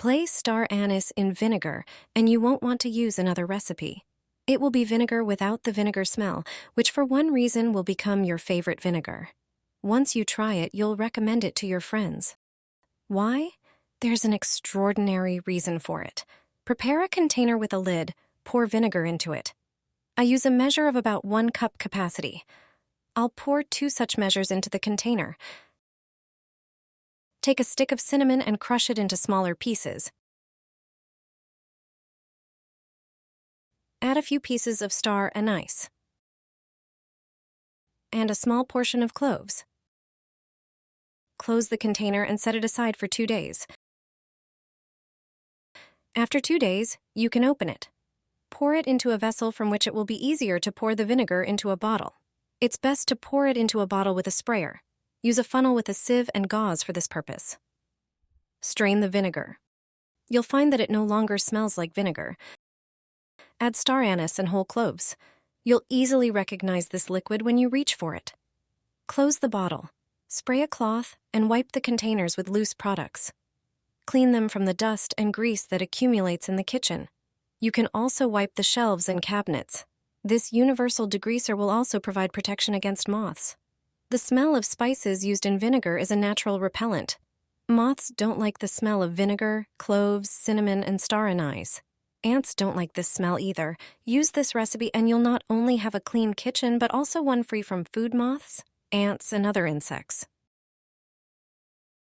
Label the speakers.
Speaker 1: Place star anise in vinegar, and you won't want to use another recipe. It will be vinegar without the vinegar smell, which for one reason will become your favorite vinegar. Once you try it, you'll recommend it to your friends. Why? There's an extraordinary reason for it. Prepare a container with a lid, pour vinegar into it. I use a measure of about 1 cup capacity. I'll pour 2 such measures into the container. Take a stick of cinnamon and crush it into smaller pieces. Add a few pieces of star anise and a small portion of cloves. Close the container and set it aside for 2 days. After 2 days, you can open it. Pour it into a vessel from which it will be easier to pour the vinegar into a bottle. It's best to pour it into a bottle with a sprayer. Use a funnel with a sieve and gauze for this purpose. Strain the vinegar. You'll find that it no longer smells like vinegar. Add star anise and whole cloves. You'll easily recognize this liquid when you reach for it. Close the bottle. Spray a cloth and wipe the containers with loose products. Clean them from the dust and grease that accumulates in the kitchen. You can also wipe the shelves and cabinets. This universal degreaser will also provide protection against moths. The smell of spices used in vinegar is a natural repellent. Moths don't like the smell of vinegar, cloves, cinnamon, and star anise. Ants don't like this smell either. Use this recipe and you'll not only have a clean kitchen, but also one free from food moths, ants, and other insects.